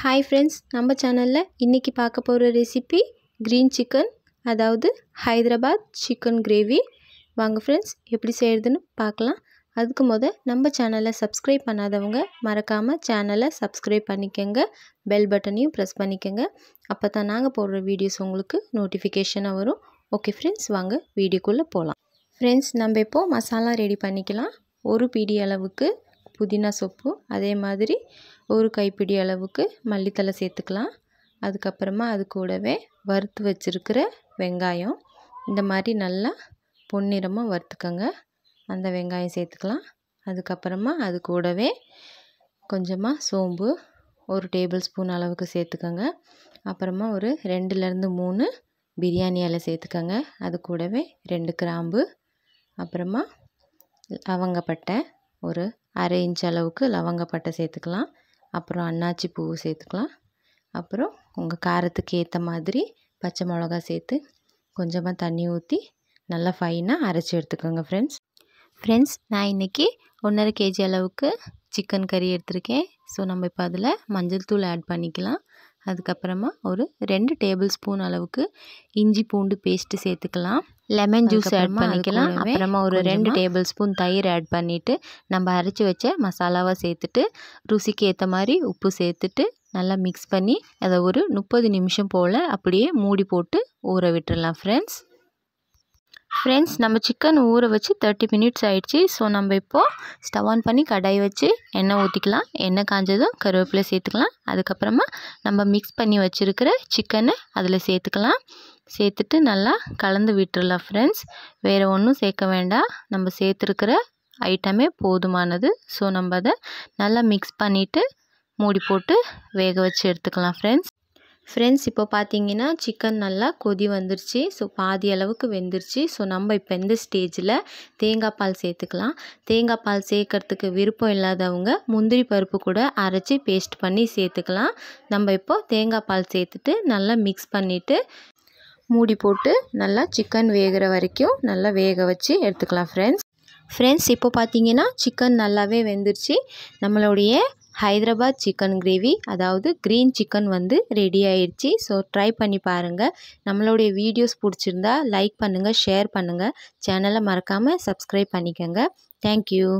Hi friends, நம்ம சேனலில் இன்றைக்கி பார்க்க போகிற ரெசிபி க்ரீன் சிக்கன், அதாவது ஹைதராபாத் சிக்கன் கிரேவி. வாங்க ஃப்ரெண்ட்ஸ், எப்படி செய்கிறதுன்னு பார்க்கலாம். அதுக்கு நம்ம சேனலை சப்ஸ்கிரைப் பண்ணாதவங்க மறக்காமல் சேனலை சப்ஸ்கிரைப் பண்ணிக்கோங்க. பெல் பட்டனையும் ப்ரெஸ் பண்ணிக்கோங்க. அப்போ தான் நாங்கள் போடுற வீடியோஸ் உங்களுக்கு நோட்டிஃபிகேஷனாக வரும். ஓகே ஃப்ரெண்ட்ஸ், வாங்க வீடியோக்குள்ளே போகலாம். ஃப்ரெண்ட்ஸ், நம்ம இப்போது மசாலா ரெடி பண்ணிக்கலாம். ஒரு பிடி அளவுக்கு புதினா சோப்பு, அதே மாதிரி ஒரு கைப்பிடி அளவுக்கு மல்லித்தலை சேர்த்துக்கலாம். அதுக்கப்புறமா அது கூடவே வறுத்து வச்சுருக்கிற வெங்காயம், இந்த மாதிரி நல்லா பொன்னிறமாக வறுத்துக்கோங்க. அந்த வெங்காயம் சேர்த்துக்கலாம். அதுக்கப்புறமா அது கூடவே கொஞ்சமாக சோம்பு ஒரு டேபிள் ஸ்பூன் அளவுக்கு சேர்த்துக்கோங்க. அப்புறமா ஒரு 2-3 பிரியாணி இலை சேர்த்துக்கோங்க. அது கூடவே 2 கிராம்பு, அப்புறமா லவங்கப்பட்டை ஒரு 1/2 இன்ச் அளவுக்கு லவங்கப்பட்டை சேர்த்துக்கலாம். அப்புறம் அன்னாச்சி பூ சேர்த்துக்கலாம். அப்புறம் உங்கள் காரத்துக்கு ஏற்ற மாதிரி பச்சை மிளகா சேர்த்து கொஞ்சமாக தண்ணி ஊற்றி நல்லா ஃபைனாக அரைச்சி எடுத்துக்கோங்க. ஃப்ரெண்ட்ஸ், நான் இன்றைக்கி 1.5 kg அளவுக்கு சிக்கன் கறி எடுத்திருக்கேன். ஸோ நம்ம இப்போ அதில் மஞ்சள் தூள் ஆட் பண்ணிக்கலாம். அதுக்கப்புறமா ஒரு 2 டேபிள் ஸ்பூன் அளவுக்கு இஞ்சி பூண்டு பேஸ்ட்டு சேர்த்துக்கலாம். லெமன் ஜூஸ் ஆட் பண்ணிக்கலாம். அப்புறமா ஒரு 2 டேபிள் ஸ்பூன் தயிர் ஆட் பண்ணிவிட்டு நம்ம அரைச்சி வச்ச மசாலாவை சேர்த்துட்டு ருசிக்கு ஏற்ற மாதிரி உப்பு சேர்த்துட்டு நல்லா மிக்ஸ் பண்ணி அதை ஒரு 30 நிமிஷம் போல் அப்படியே மூடி போட்டு ஊற விட்டுடலாம். ஃப்ரெண்ட்ஸ், நம்ம சிக்கன் ஊற வச்சு 30 மினிட்ஸ் ஆயிடுச்சு. ஸோ நம்ம இப்போது ஸ்டவ் ஆன் பண்ணி கடாய் வச்சு எண்ணெய் ஊற்றிக்கலாம். எண்ணெய் காஞ்சதும் கருவேப்பிலை சேர்த்துக்கலாம். அதுக்கப்புறமா நம்ம மிக்ஸ் பண்ணி வச்சுருக்கிற சிக்கனை அதில் சேர்த்துக்கலாம். சேர்த்துட்டு நல்லா கலந்து விட்டுடலாம். ஃப்ரெண்ட்ஸ், வேறு ஒன்றும் சேர்க்க வேண்டாம். நம்ம சேர்த்துருக்கிற ஐட்டமே போதுமானது. ஸோ நம்ம அதை நல்லா மிக்ஸ் பண்ணிவிட்டு மூடி போட்டு வேக வச்சு எடுத்துக்கலாம். ஃப்ரெண்ட்ஸ், இப்போ பார்த்தீங்கன்னா சிக்கன் நல்லா கொதி வந்துருச்சு. ஸோ பாதி அளவுக்கு வெந்துருச்சு. ஸோ நம்ம இப்போ இந்த ஸ்டேஜில் தேங்காய் பால் சேர்த்துக்கலாம். தேங்காய் பால் சேர்க்கறதுக்கு விருப்பம் இல்லாதவங்க முந்திரி பருப்பு கூட அரைச்சி பேஸ்ட் பண்ணி சேர்த்துக்கலாம். நம்ம இப்போ தேங்காய் பால் சேர்த்துட்டு நல்லா மிக்ஸ் பண்ணிவிட்டு மூடி போட்டு நல்லா சிக்கன் வேகிற வரைக்கும் நல்லா வேக வச்சு எடுத்துக்கலாம். ஃப்ரெண்ட்ஸ், இப்போ பார்த்தீங்கன்னா சிக்கன் நல்லாவே வெந்துருச்சு. நம்மளுடைய ஹைதராபாத் சிக்கன் கிரேவி, அதாவது க்ரீன் சிக்கன் ரெடி ஆயிடுச்சு. ஸோ ட்ரை பண்ணி பாருங்கள். நம்மளுடைய வீடியோஸ் பிடிச்சிருந்தா லைக் பண்ணுங்கள், ஷேர் பண்ணுங்கள். சேனலை மறக்காமல் சப்ஸ்கிரைப் பண்ணிக்கோங்க. தேங்க்யூ.